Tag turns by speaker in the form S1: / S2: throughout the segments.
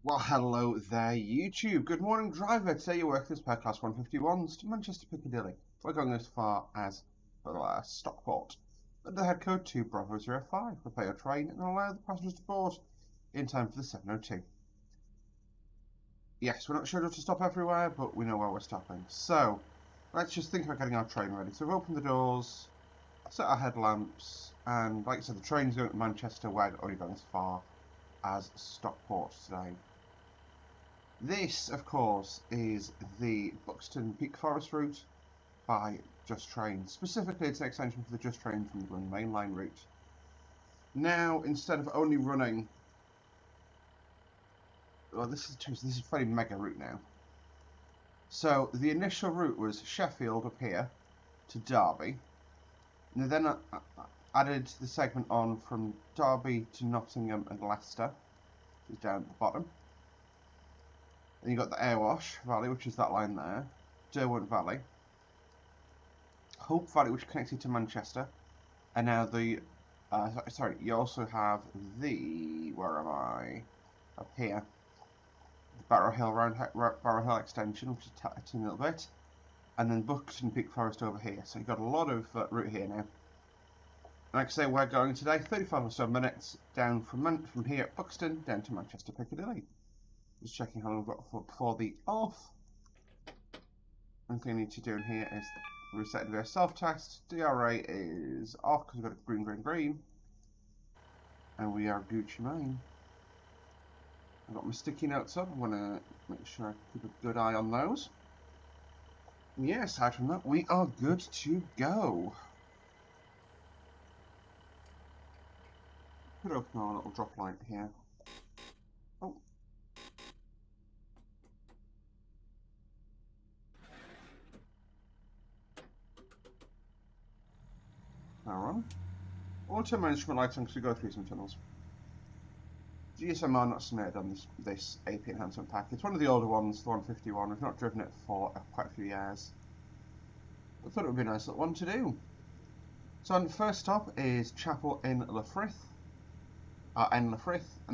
S1: Well, hello there, YouTube. Good morning, driver. Today you work this pair class 151s to Manchester Piccadilly. We're going as far as Stockport. Under the head code 2 Bravo 05. Prepare your train and allow the passengers to board in time for the 7:02. Yes, we're not scheduled to stop everywhere, but we know where we're stopping. So, let's just think about getting our train ready. So we've opened the doors, set our headlamps, and like I said, the train's going to Manchester. We're only going as far as Stockport today. This, of course, is the Buxton Peak Forest route by Just Train. Specifically, it's an extension for the Just Train from the London Main Line route. Now, instead of only running, well, this is a very mega route now. So the initial route was Sheffield up here to Derby, and they then added the segment on from Derby to Nottingham and Leicester, which is down at the bottom. Then you've got the Airwash Valley, which is that line there, Derwent Valley, Hope Valley, which connects you to Manchester, and now the, you also have the, where am I, up here, the Barrow Hill extension, which is a little bit, and then Buxton Peak Forest over here, so you've got a lot of route here now. Like I say, we're going today 35 or so minutes down from here at Buxton down to Manchester Piccadilly. Just checking how long we've got before the off. One thing I need to do in here is reset the self-test. DRA is off because we've got a green. And we are Gucci Mane. I've got my sticky notes up. I want to make sure I keep a good eye on those. Yeah, aside from that, we are good to go. Could open our little drop light here. Oh. Alright. Auto management lights on because we go through some tunnels. GSM are not submitted on this AP enhancement pack. It's one of the older ones, the 151. We've not driven it for quite a few years. I thought it would be a nice little one to do. So the first stop is Chapel in Lafrith, and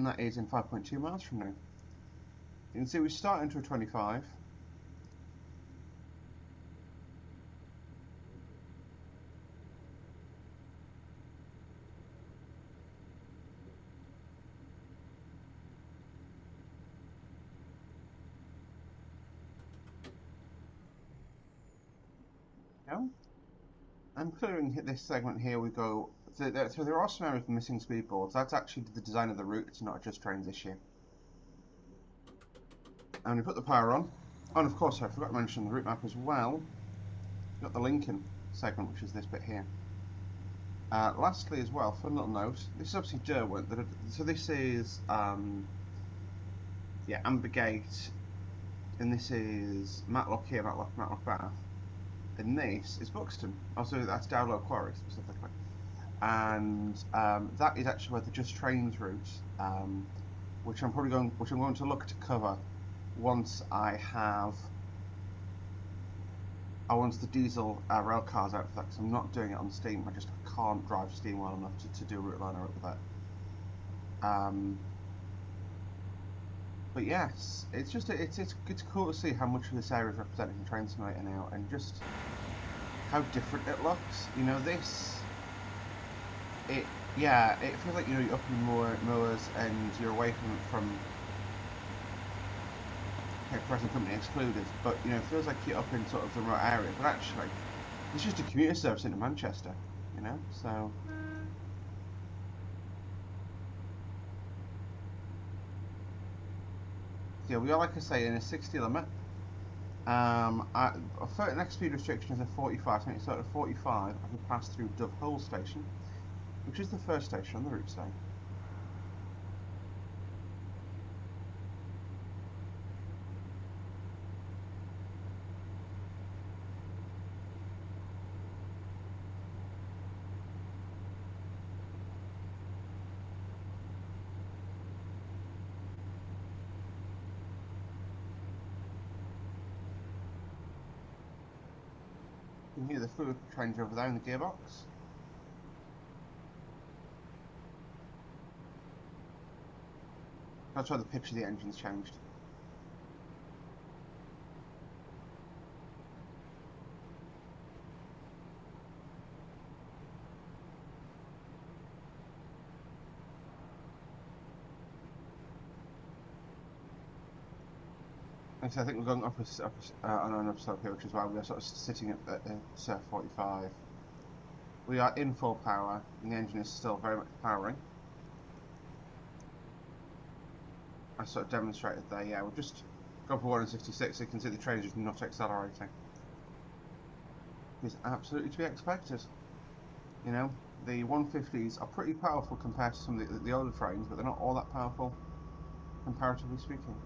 S1: that is in 5.2 miles from now. You can see we start into a 25. I'm clearing this segment here. We go. So there are some areas with missing speed boards. That's actually the design of the route. It's not a Just Trains issue. And we put the power on. Oh, and of course, I forgot to mention the route map as well. We've got the Lincoln segment, which is this bit here. Lastly, as well, fun little note. This is obviously Derwent. So this is Ambergate, and this is Matlock here, Matlock Bath. And this is Buxton. Also, that's Dowlow Quarry specifically. And that is actually where the Just Trains route, which I'm going to look to cover once once the diesel rail cars out for that, because I'm not doing it on steam. I just can't drive steam well enough to do a route liner up with that. But yes, it's cool to see how much of this area is represented in Train Simulator now, and just how different it looks. You know, it feels like, you know, you're up in moors and you're away from present company excluded, but you know, it feels like you're up in sort of the remote area. But actually, it's just a commuter service into Manchester. You know, so. Yeah, we are, like I say, in a 60 limit. Next speed restriction is a 45, so at 45 I can pass through Dove Hole Station, which is the first station on the route today. You can hear the fluid change over there in the gearbox. That's why the pitch of the engine's changed. So I think we're going up on an upslope here, which is why we are sort of sitting at 45. We are in full power, and the engine is still very much powering. I sort of demonstrated there, yeah, we'll just go for 166, so you can see the train is just not accelerating. It's absolutely to be expected. You know, the 150s are pretty powerful compared to some of the older trains, but they're not all that powerful, comparatively speaking.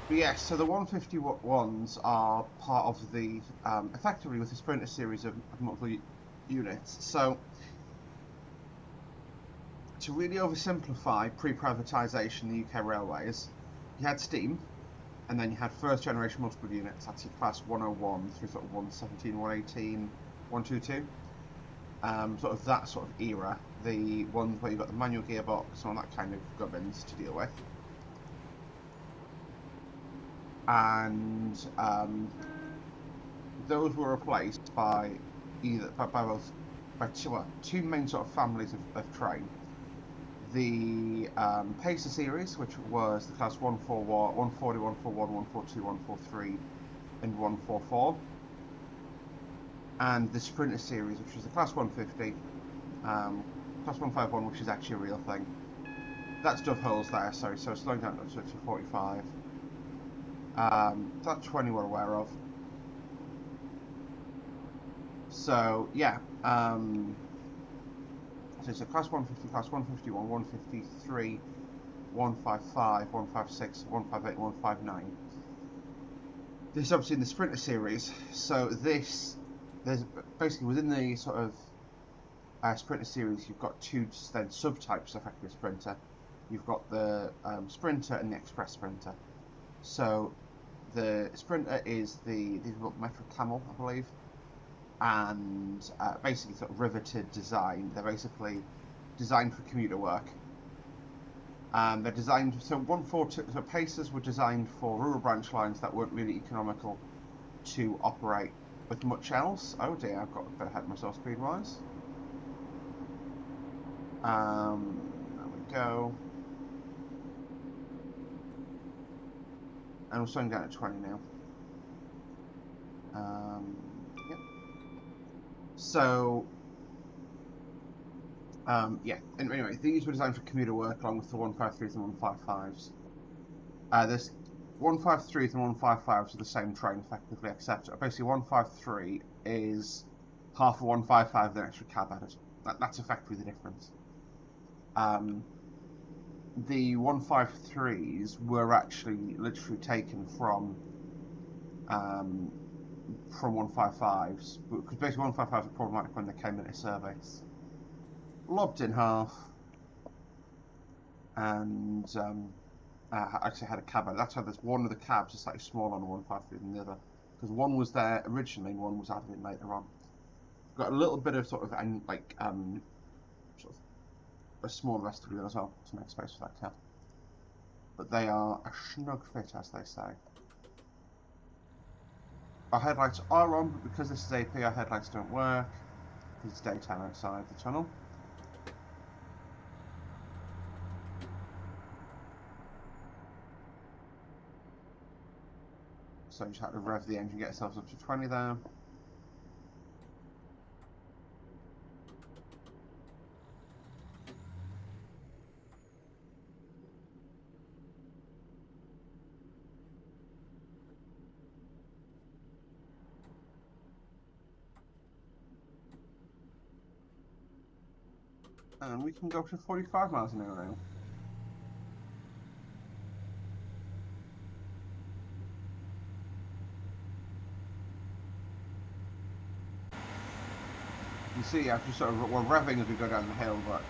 S1: But yes, so the 151s are part of the, effectively with the Sprinter series of multiple units. So, to really oversimplify pre-privatisation in the UK railways, you had steam, and then you had first generation multiple units, that's your class 101 through sort of 117, 118, 122. Sort of that sort of era, the ones where you've got the manual gearbox and all that kind of gubbins to deal with. And those were replaced by two main sort of families of train. The Pacer series, which was the class 141, 140, 141, 142, 143, and 144, and the Sprinter series, which was the class 150, class 151, which is actually a real thing. That's dovetails there, sorry, so slowing down to 45. That 20 we're aware of. So yeah, so it's a class 150, class 151, 153, 155, 156, 158, 159. This is obviously in the Sprinter series, so there's basically within the sort of Sprinter series, you've got two then subtypes of effective Sprinter. You've got the Sprinter and the Express Sprinter. So the Sprinter is the metal camel, I believe, and basically sort of riveted design. They're basically designed for commuter work. They're designed, so 142, so Pacers were designed for rural branch lines that weren't really economical to operate with much else. Oh dear, I've got a bit ahead of myself speed-wise. There we go. And we're slowing down at 20 now. Yep. So, yeah. Anyway, these were designed for commuter work along with the 153s and 155s. This 153s and 155s are the same train effectively, except basically 153 is half of 155 with an extra cab added. That's effectively the difference. The 153s were actually literally taken from 155s, because basically 155s were problematic when they came into service. Lobbed in half, and actually had a cab. That's why there's one of the cabs is slightly smaller on the 153 than the other, because one was there originally and one was added in later on. Got a little bit of sort of sort of a small vestibule as well to make space for that cab. But they are a snug fit, as they say. Our headlights are on, but because this is AP, our headlights don't work, because it's daytime outside the tunnel. So you just had to rev the engine, get ourselves up to 20 there. And we can go to 45 miles an hour now. You see, after sort of we're revving as we go down the hill, but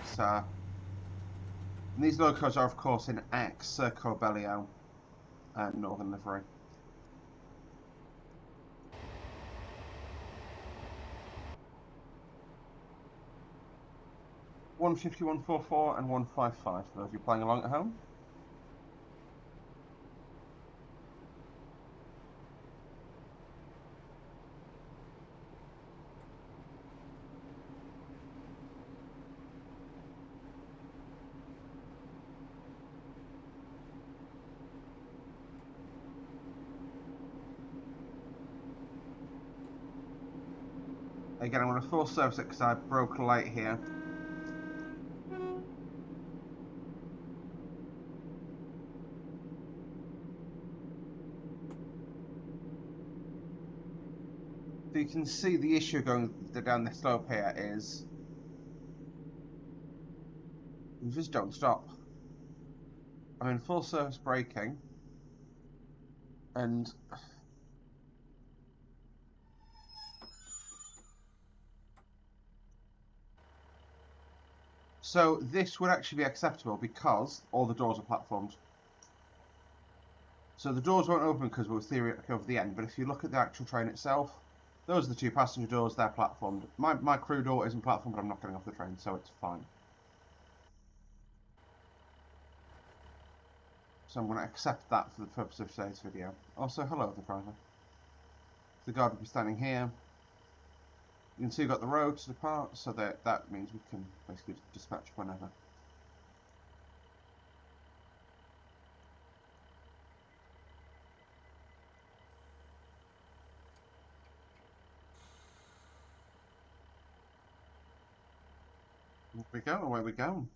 S1: these locos are of course in X Serco Bellio Northern livery. 150, 144, and 155 for those of you playing along at home. Again, I'm going to full service it because I broke a light here. So you can see the issue going down the slope here is you just don't stop. I'm in full service braking and so this would actually be acceptable because all the doors are platformed. So the doors won't open because we'll theoretically over the end, but if you look at the actual train itself, those are the two passenger doors, they're platformed. My crew door isn't platformed, but I'm not getting off the train, so it's fine. So I'm going to accept that for the purpose of today's video. Also, hello the driver. The guard will be standing here. You can see we've got the road to depart, so that means we can basically dispatch whenever. Here we go, away we go.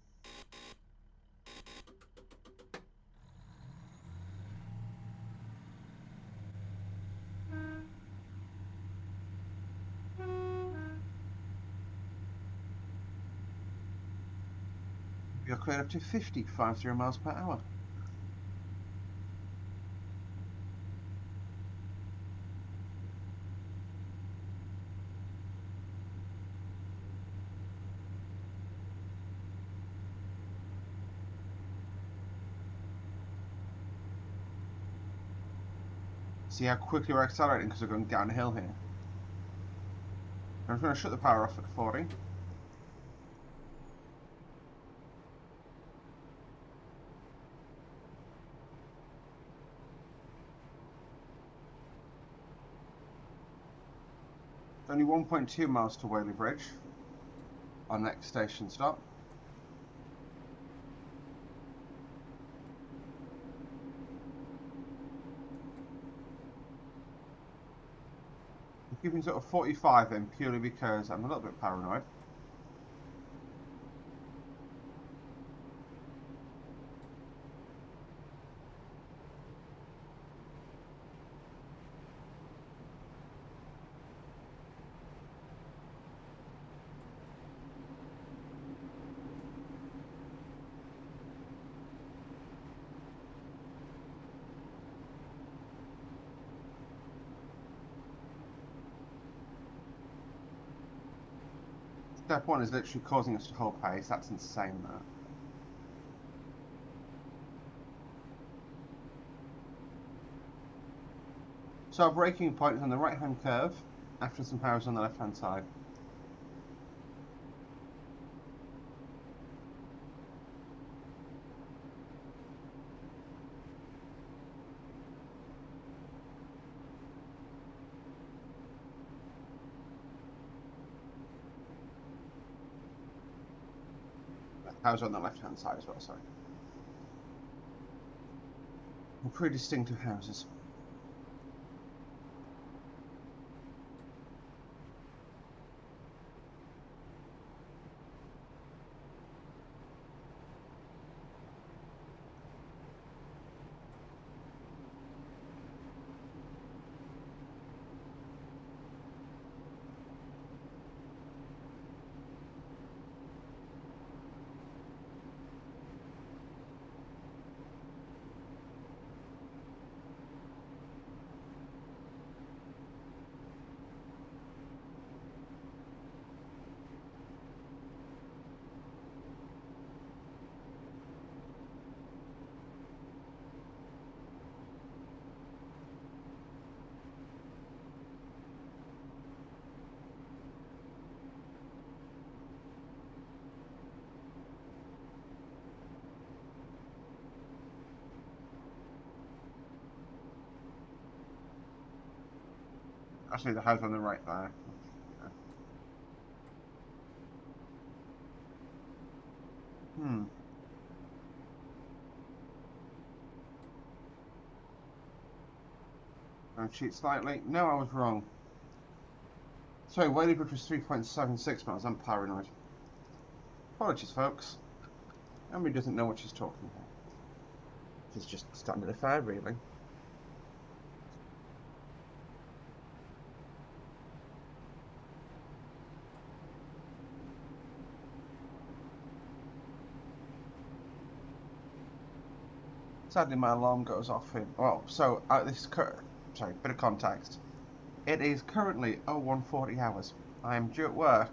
S1: You're cleared up to 50 miles per hour. See how quickly we're accelerating because we're going downhill here. I'm going to shut the power off at 40. Only 1.2 miles to Whaley Bridge, our next station stop. I'm keeping sort of 45 in purely because I'm a little bit paranoid. Step 1 is literally causing us to hold pace. That's insane, that. So our braking point is on the right-hand curve, after some power's on the left-hand side. Power's on the left-hand side as well, sorry. They're pretty distinctive houses. Actually, the house on the right there. Hmm. I'll cheat slightly. No, I was wrong. Sorry, Whaley Bridge was 3.76 miles. I'm paranoid. Apologies, folks. Emily doesn't know what she's talking about. She's just standard affair, really. Sadly, my alarm goes off in. Well, so this is sorry, bit of context. It is currently 0140 hours. I am due at work.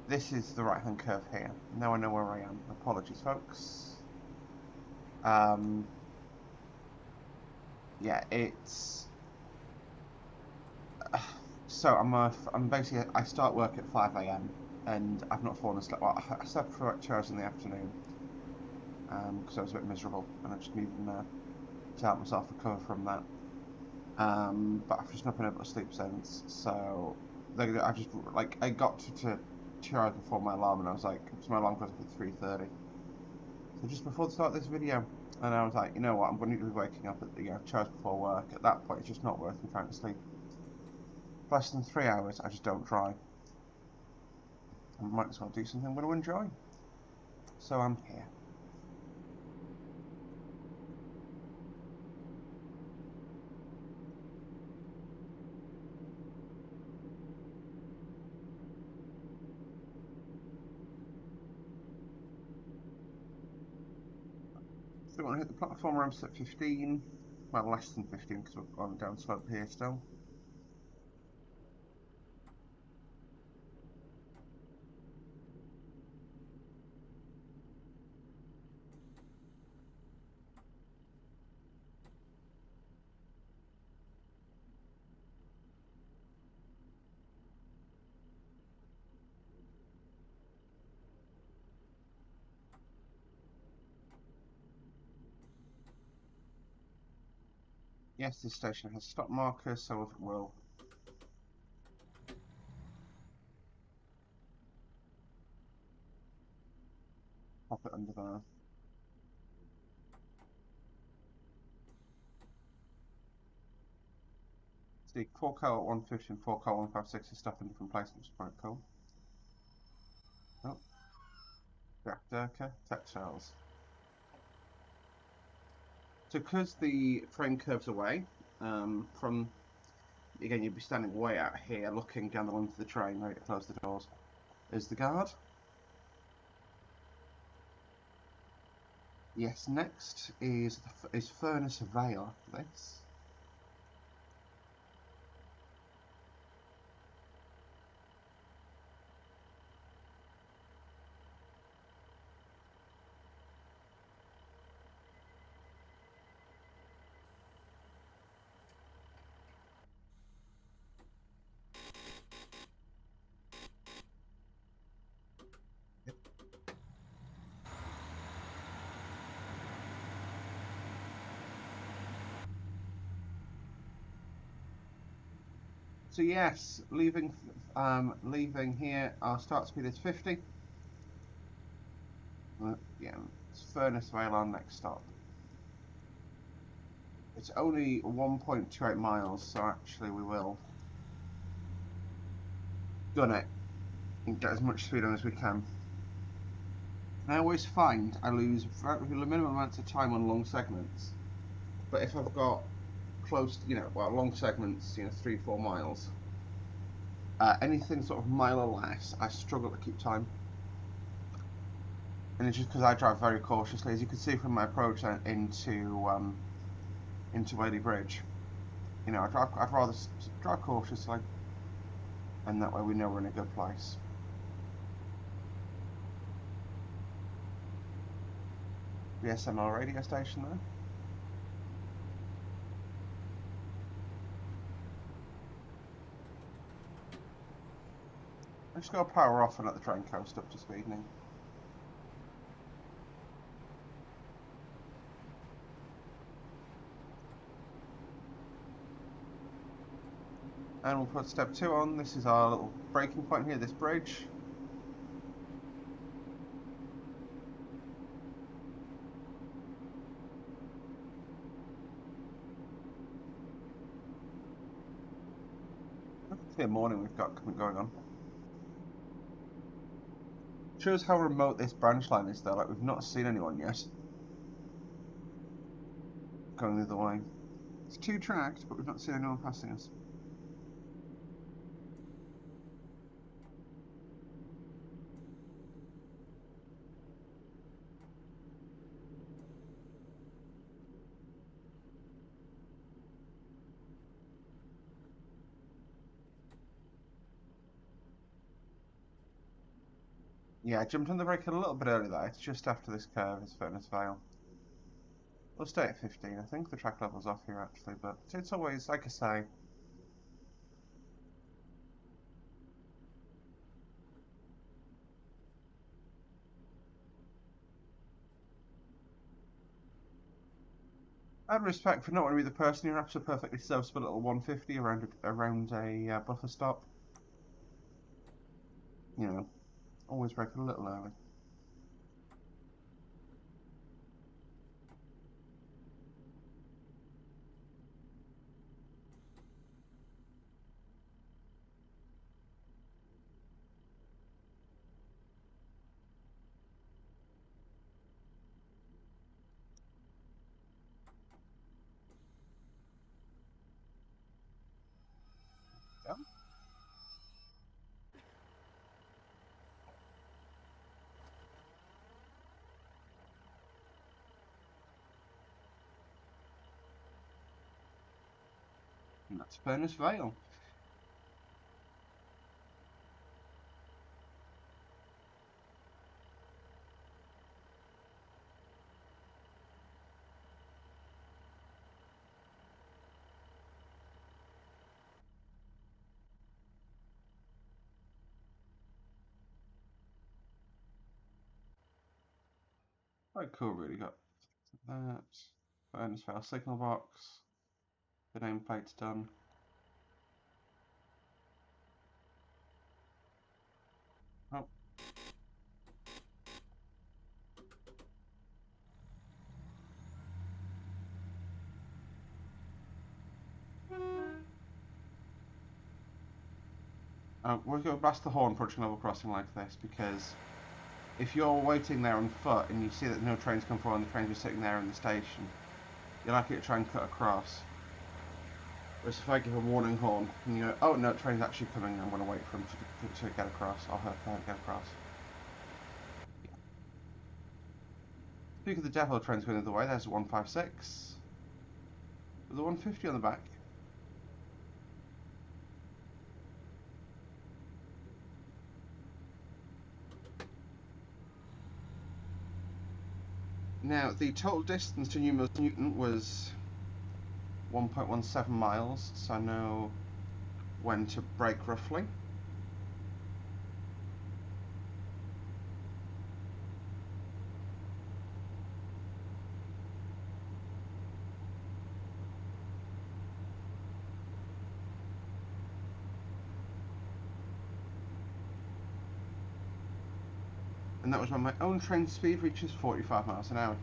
S1: This is the right-hand curve here. Now I know where I am. Apologies, folks. Yeah, it's. So I'm basically I start work at 5 a.m. and I've not fallen asleep. Well, I slept for like 2 hours in the afternoon because I was a bit miserable and I just needed to help myself recover from that. But I've just not been able to sleep since. So I just like I got to 2 hours before my alarm and I was like, so my alarm goes up at 3:30. So just before the start of this video, and I was like, you know what, I'm going to be waking up at 2 hours before work. At that point, it's just not worth me trying to sleep. Less than 3 hours, I just don't try. I might as well do something I'm going to enjoy. So I'm here. So we want to hit the platform ramps at 15. Well, less than 15 because we're on down slope here still. Yes, this station has stop markers, so we'll pop it under there. See, 4K at 150 and 4K 156 is stuff in different places, which is quite cool. Oh, Jack Durka, textiles. So because the frame curves away from, again, you'd be standing way out here looking down the length of the train, ready to close the doors. Is the guard. Yes, next is Furnace Vale, this. So yes, leaving here, our start speed is 50. Yeah, it's Furnace Vale, our next stop. It's only 1.28 miles, so actually we will gun it and get as much speed on as we can. I always find I lose the minimum amount of time on long segments, but if I've got close, long segments, 3-4 miles, anything sort of mile or less, I struggle to keep time. And it's just because I drive very cautiously, as you can see from my approach into Whaley Bridge. I'd rather drive cautiously, and that way we know we're in a good place. The SML radio station there. I'm just going to power off and let the train coast up to speed now. And we'll put step 2 on. This is our little breaking point here, this bridge. Clear morning we've got going on. Shows how remote this branch line is though, like we've not seen anyone yet going the other way. It's 2 tracked, but we've not seen anyone passing us. Yeah, I jumped on the brake a little bit early there. It's just after this curve is Furnace Vale. We'll stay at 15. I think the track level's off here actually, but it's always, like I say, I have respect for not wanting to be the person who wraps a perfectly serviceable little 150 around a buffer stop. You know, always brake a little early. Yeah. And that's Furnace Vale. Quite cool, really. Got that. Furnace Vale signal box. The nameplate's done. Oh. We're going to blast the horn approaching level crossing like this because if you're waiting there on foot and you see that no trains come forward and the trains are sitting there in the station, you're likely to try and cut across. Whereas if I give a warning horn and you go, oh no, train's actually coming, I'm going to wait for them to get across, or her to get across. Speaking of the devil, train's going the other way, there's 156. With the 150 on the back. Now, the total distance to Newton was 1.17 miles, so I know when to brake roughly. And that was when my own train speed reaches 45 miles an hour.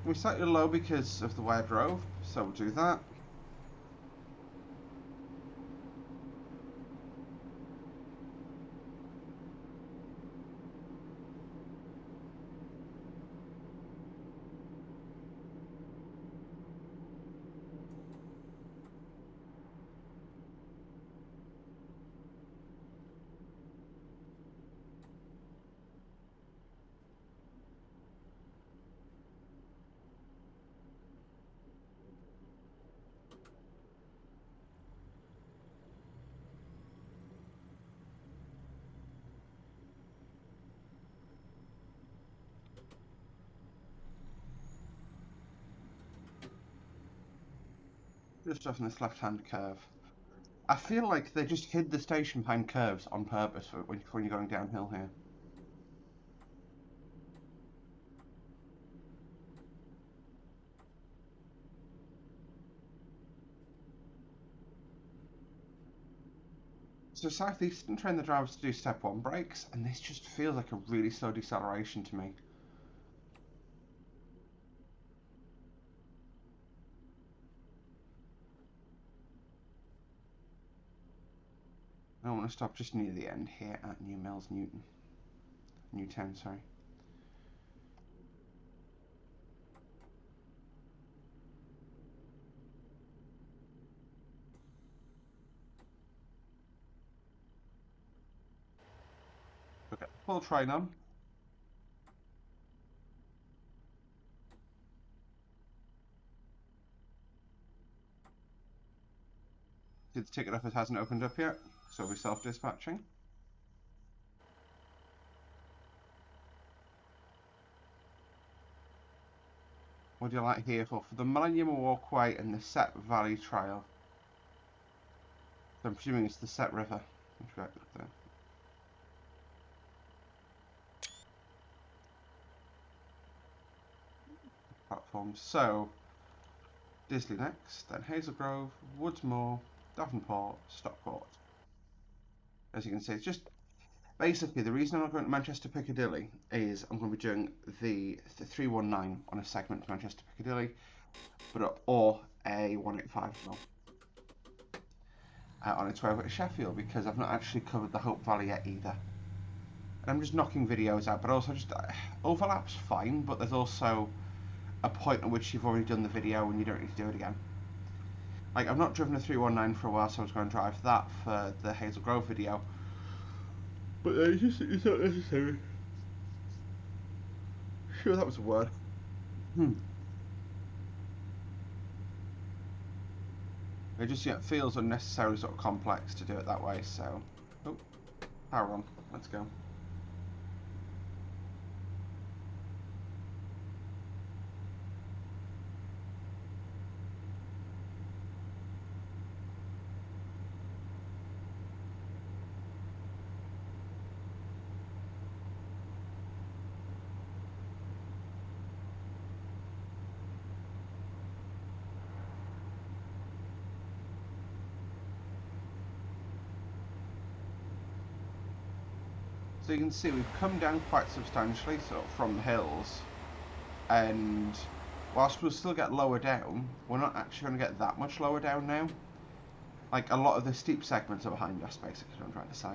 S1: We're slightly low because of the way I drove, so we'll do that. Just off in this left-hand curve. I feel like they just hid the station behind curves on purpose when you're going downhill here. So Southeastern train the drivers to do step 1 brakes, and this just feels like a really slow deceleration to me. I don't want to stop just near the end here at Newtown, sorry. Okay, full train on. See the ticket office hasn't opened up yet, so we'll be self-dispatching. What do you like here for? For the Millennium Walkway and the Set Valley Trail. So I'm presuming it's the Set River. Platforms. So, Disley next, then Hazel Grove, Woodsmoor, Davenport, Stockport. As you can see, it's just basically the reason I'm not going to Manchester Piccadilly is I'm going to be doing the 319 on a segment to Manchester Piccadilly, or a 185 as well. On its way over to Sheffield because I've not actually covered the Hope Valley yet either. And I'm just knocking videos out, but also just overlap's fine, but there's also a point at which you've already done the video and you don't need to do it again. Like, I've not driven a 319 for a while, so I was going to drive that for the Hazel Grove video. But it's not necessary. Sure, that was a word. It just feels unnecessarily sort of complex to do it that way, so... Oh, power on. Let's go. So you can see we've come down quite substantially sort of from the hills, and whilst we'll still get lower down, we're not actually going to get that much lower down now. Like, a lot of the steep segments are behind us, basically, what I'm trying to say.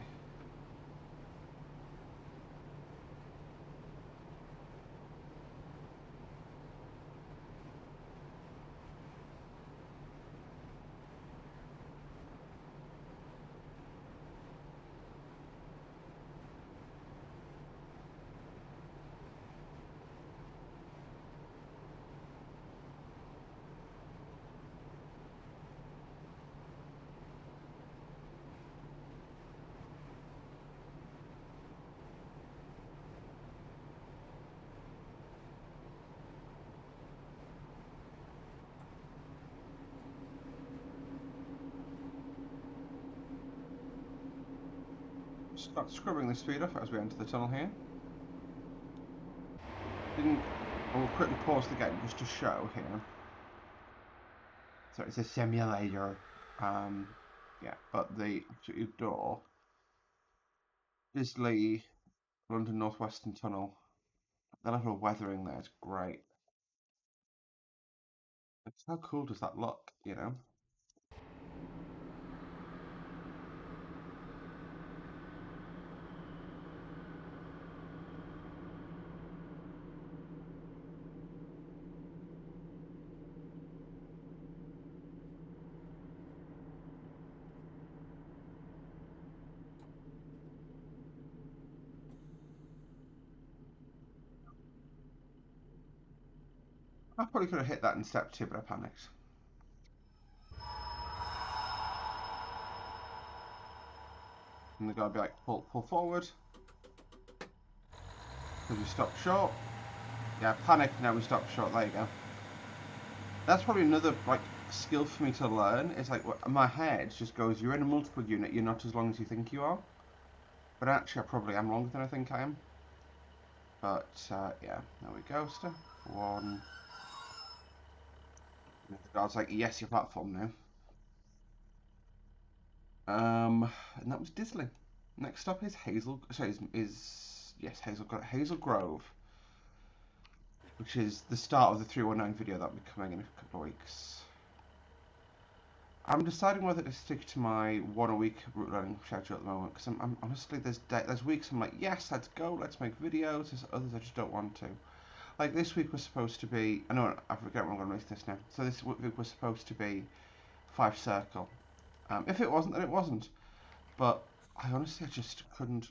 S1: Start scrubbing the speed off as we enter the tunnel here. We'll quickly pause the game just to show here. So it's a simulator. Yeah, but the actual door is the London North Western Tunnel. The level of weathering there is great. It's how cool does that look, you know? I probably could have hit that in step 2, but I panicked. And the guy would be like, pull forward. Because we stopped short. Yeah, panic, now we stopped short, there you go. That's probably another, like, skill for me to learn. It's like, my head just goes, you're in a multiple unit, you're not as long as you think you are. But actually, I probably am longer than I think I am. But, yeah, there we go, step 1. And the guard's like, yes, your platform now. And that was Disley. Next stop is Hazel. Sorry, yes, Hazel Grove, which is the start of the 319 video that'll be coming in a couple of weeks. I'm deciding whether to stick to my 1 a week route running schedule at the moment, because I'm honestly there's weeks I'm like, yes, let's go, let's make videos. There's others I just don't want to. Like this week was supposed to be, I know I forget when I'm going to release this now. So this week was supposed to be 5 circle. If it wasn't, then it wasn't. But I honestly just couldn't.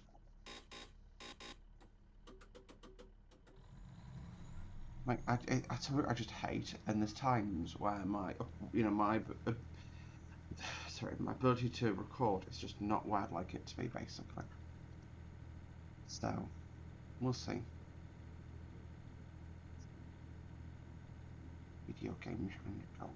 S1: Like I just hate, and there's times where my, sorry, my ability to record is just not where I'd like it to be, basically. So we'll see. Video games on your phone.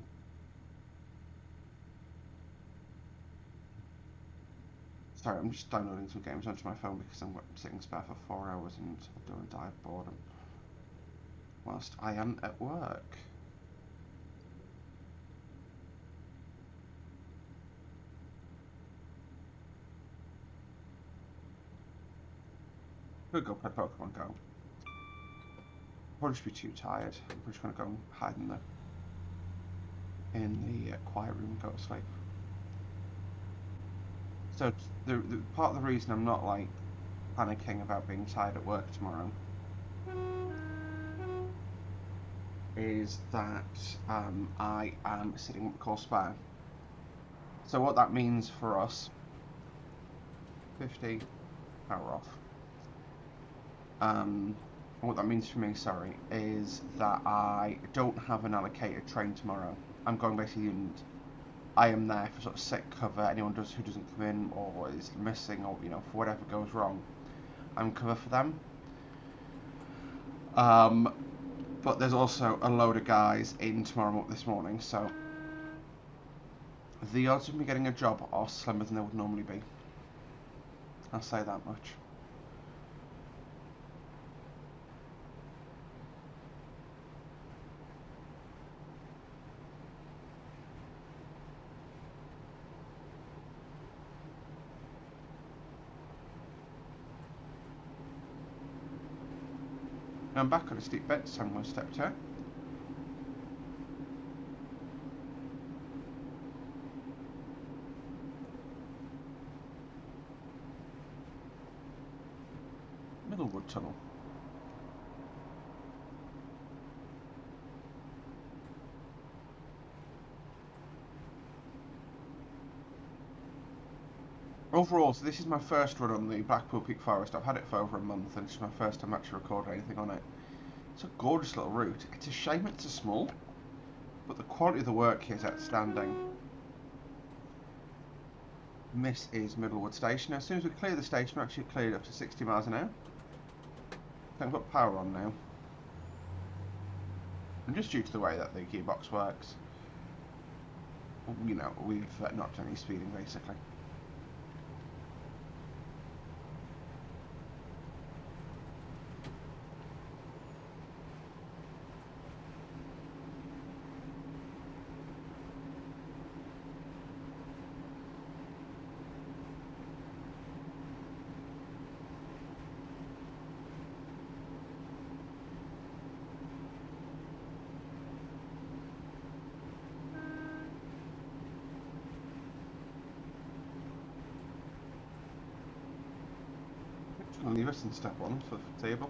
S1: Sorry, I'm just downloading some games onto my phone because I'm sitting spare for 4 hours and I don't die of boredom whilst I am at work. Could go play Pokemon Go. Probably just be too tired. I'm just gonna go hide in the quiet room and go to sleep. So the part of the reason I'm not like panicking about being tired at work tomorrow is that I am sitting what we call spare. So what that means for us, 50 power off. What that means for me, sorry, is that I don't have an allocated train tomorrow. I'm going basically, I am there for sort of sick cover. Anyone who doesn't come in or is missing or for whatever goes wrong, I'm cover for them. But there's also a load of guys in tomorrow this morning, so the odds of me getting a job are slimmer than they would normally be. I'll say that much. I'm back on a steep bed, so I'm going to step to it. Middlewood Tunnel. Overall, so this is my first run on the Blackpool Peak Forest. I've had it for over a month, and it's my first time actually recording anything on it. It's a gorgeous little route. It's a shame it's so small, but the quality of the work here is outstanding. This is Middlewood Station. As soon as we clear the station, we're actually cleared up to 60 miles an hour. I've got power on now. And just due to the way that the gearbox works, we've not done any speeding basically. I'll leave us in step 1 for the table.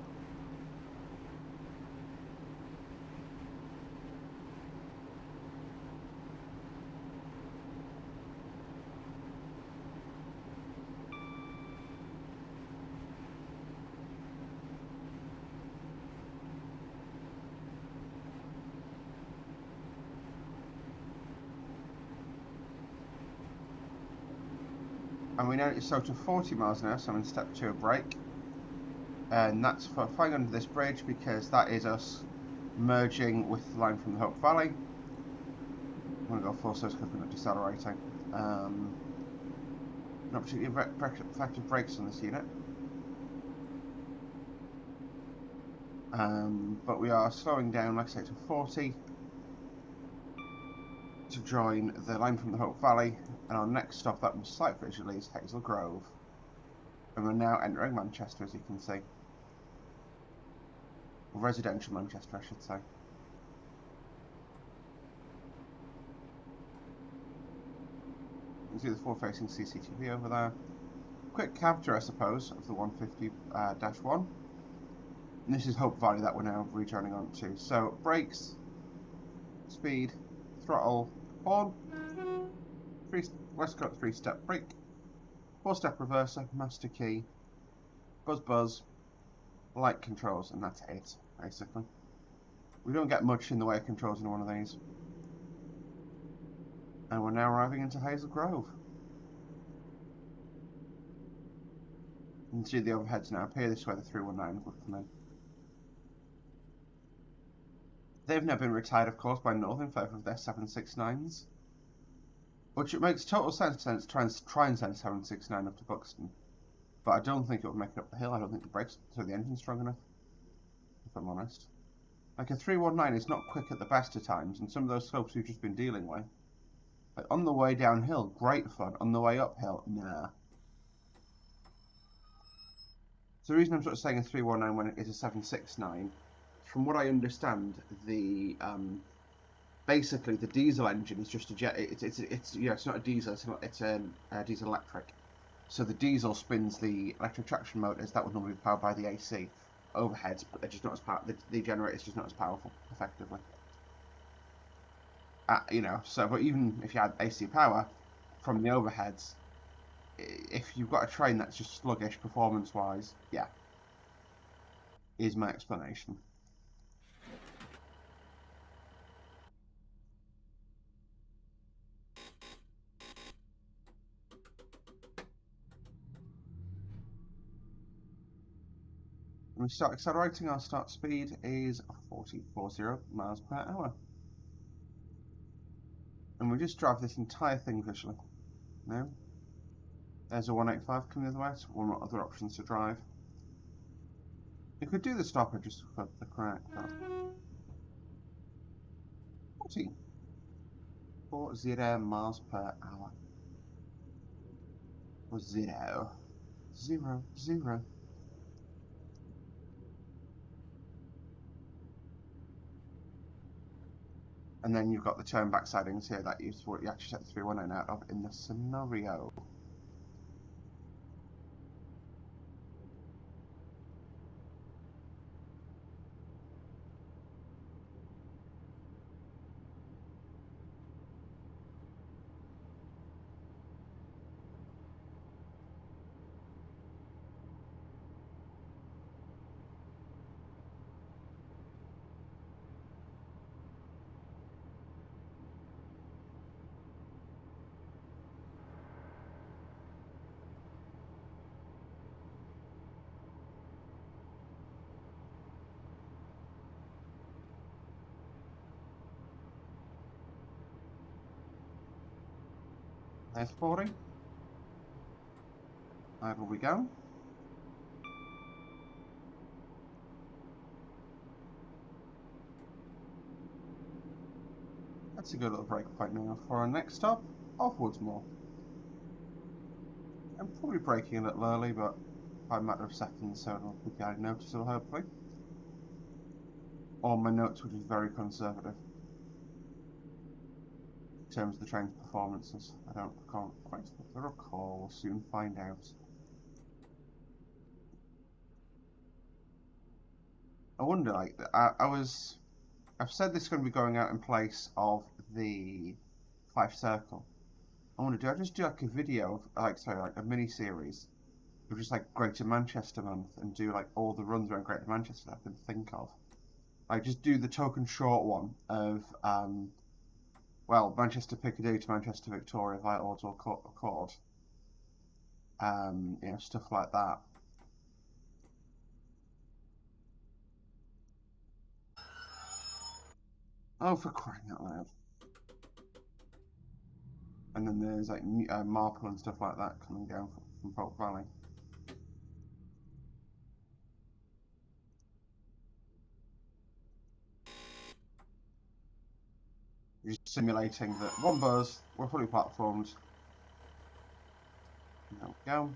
S1: And we know it's so to 40 miles an hour, so I'm in step 2 of brake. And that's for flying under this bridge because that is us merging with the line from the Hope Valley. I'm going to go full surge because we're not decelerating. Not particularly effective brakes on this unit. But we are slowing down, like I say, to 40 to join the line from the Hope Valley And our next stop that was sight visually is Hazel Grove. And we're now entering Manchester, as you can see. Residential Manchester, I should say. You can see the forward-facing CCTV over there. Quick capture, I suppose, of the 150-1. And this is Hope Valley that we're now returning on to. So, brakes, speed, throttle, horn, Westcott 3-step brake, 4-step reverser, master key, buzz, light controls, and that's it, basically. We don't get much in the way of controls in one of these. And we're now arriving into Hazel Grove. You can see the overheads now appear. This is where the 319 would come in. They've now been retired, of course, by North in favour of their 769s. Which it makes total sense to try and send 769 up to Buxton. But I don't think it would make it up the hill. I don't think the brakes, so the engine's strong enough, if I'm honest. Like a 319 is not quick at the best of times, and some of those slopes we've just been dealing with. Like on the way downhill, great fun. On the way uphill, nah. So the reason I'm sort of saying a 319 when it is a 769, from what I understand, the basically the diesel engine is just a jet. It's you know, it's not a diesel. It's a diesel electric. So the diesel spins the electric traction motors that would normally be powered by the AC overheads, but they're just not as powerful. The generator is just not as powerful, effectively. You know, so but even if you had AC power from the overheads, if you've got a train that's just sluggish performance-wise, yeah, is my explanation. When we start accelerating, our start speed is 40 miles per hour. And we just drive this entire thing visually. No? There's a 185 coming the other way, so one other options to drive. You could do the stopper just for the crack, but 40 miles per hour. Or 0. And then you've got the turn back sidings here that is what you actually set the 319 out of in the scenario. There's 40. Over we go. That's a good little break point now for our next stop, offwards more. I'm probably braking a little early, but by a matter of seconds, so it'll be getting noticeable, hopefully. Or my notes, which is very conservative in terms of the train's performances. I can't quite recall. We'll soon find out. I wonder, like, I've said this is going to be going out in place of the 5 Circle. I wonder, do I just do like a video, like a mini series, of just like Greater Manchester Month and do like all the runs around Greater Manchester that I can think of? Like just do the token short one of, well, Manchester Piccadilly to Manchester Victoria via Ords or Accord. You know, stuff like that. Oh, for crying out loud. And then there's like Marple and stuff like that coming down from Polk Valley. You're just simulating that one buzz, we're fully platformed, There we go.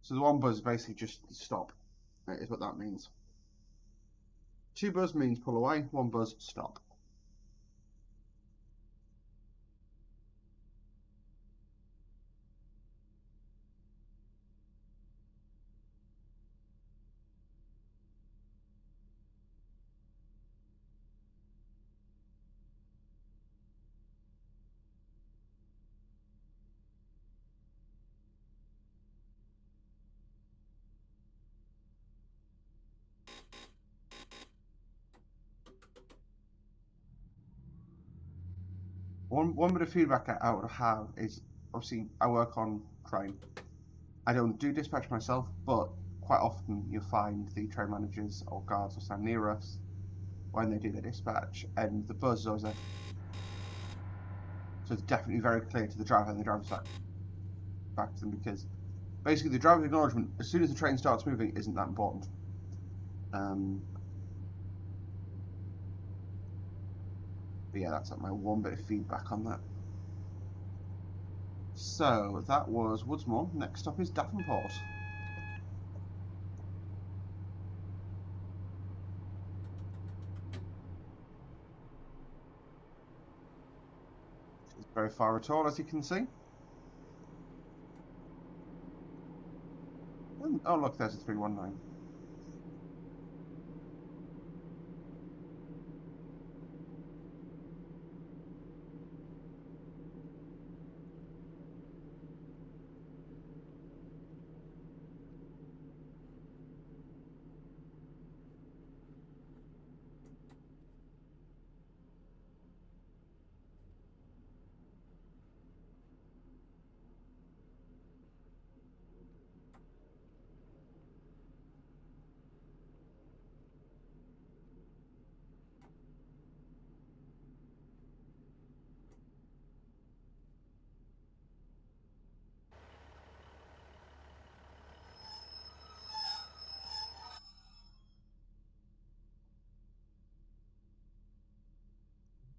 S1: So the one buzz is basically just stop. That is what that means. Two buzz means pull away, one buzz, stop. One bit of feedback I would have is, obviously I work on train. I don't do dispatch myself, but quite often you'll find the train managers or guards will stand near us when they do the dispatch, and the buzz is always there. So it's definitely very clear to the driver, and the driver's back to them, because basically the driver's acknowledgement as soon as the train starts moving isn't that important. But yeah, that's my one bit of feedback on that. So that was Woodsmore. Next stop is Davenport. It's very far at all, as you can see. And, oh look, there's a 319.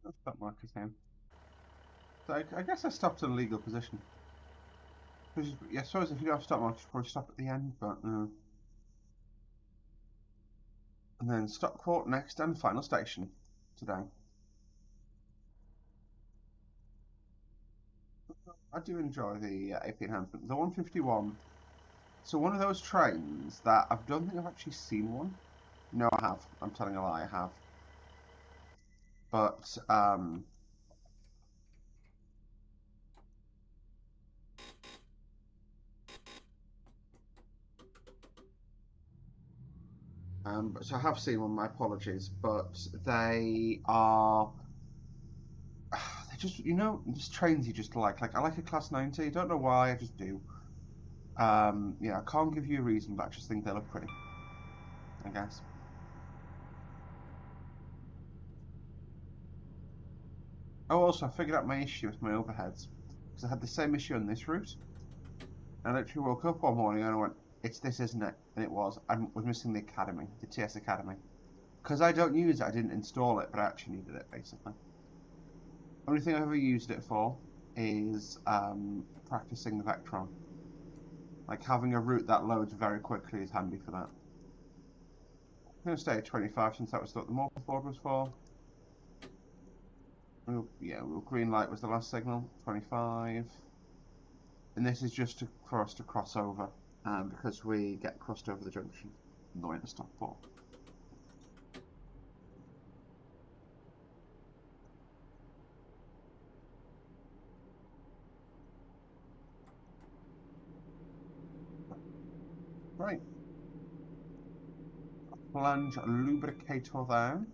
S1: That's that marker's name. So I guess I stopped at a legal position. Yeah, I suppose if you don't have stop mark, you should probably stop at the end, but no. And then Stockport next and final station today. I do enjoy the AP enhancement. The 151. So one of those trains that I don't think I've actually seen one. No, I have. I'm telling a lie, I have. But so I have seen one. My apologies, but they are. They're just, just trains you just like. Like I like a Class 90. Don't know why. I just do. Yeah, I can't give you a reason, but I just think they look pretty. I guess. Oh, also, I figured out my issue with my overheads because I had the same issue on this route. I literally woke up one morning and I went, "It's this, isn't it?" And it was. I was missing the academy, the TS Academy, because I don't use it. I didn't install it, but I actually needed it basically. Only thing I've ever used it for is practicing the Vectron. Like having a route that loads very quickly is handy for that. I'm going to stay at 25 since that was what the morph board was for. Yeah, green light was the last signal, 25. And this is just for us to cross over, because we get crossed over the junction on the way to Stockport. Right. Flange lubricator there.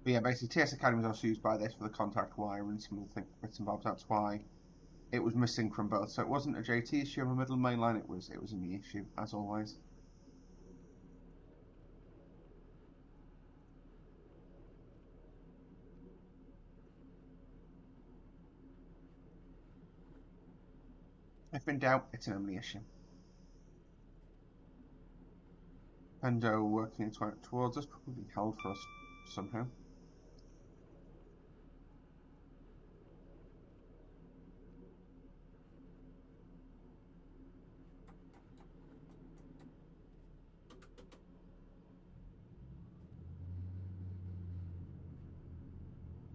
S1: But yeah, basically TS Academy is also used by this for the contact wire and some other bits and bobs. That's why it was missing from both. So it wasn't a JT issue on the middle main line, it was a me issue, as always. If in doubt, it's an only issue. Pendo working towards us, probably held for us somehow.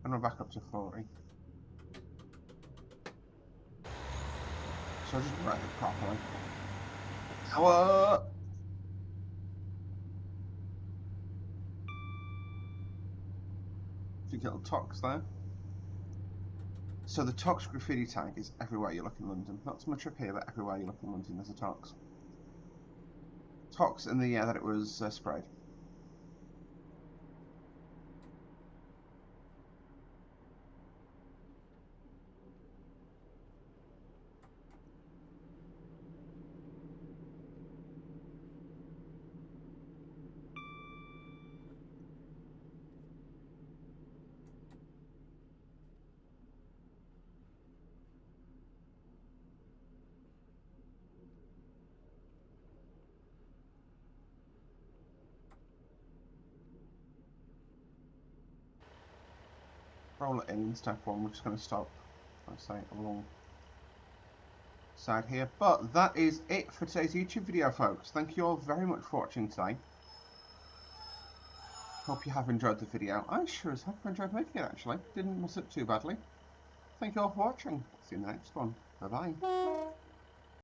S1: And we're back up to 40. So just write it properly. Power! Few little Tox there. So the Tox graffiti tag is everywhere you look in London. Not so much up here, but everywhere you look in London there's a Tox. Tox in the year that it was sprayed. Roll it in step one. We're just going to stop, let's say, along side here. But that is it for today's YouTube video, folks. Thank you all very much for watching today. Hope you have enjoyed the video. I sure as heck enjoyed making it, actually. Didn't miss it too badly. Thank you all for watching. See you in the next one. Bye-bye.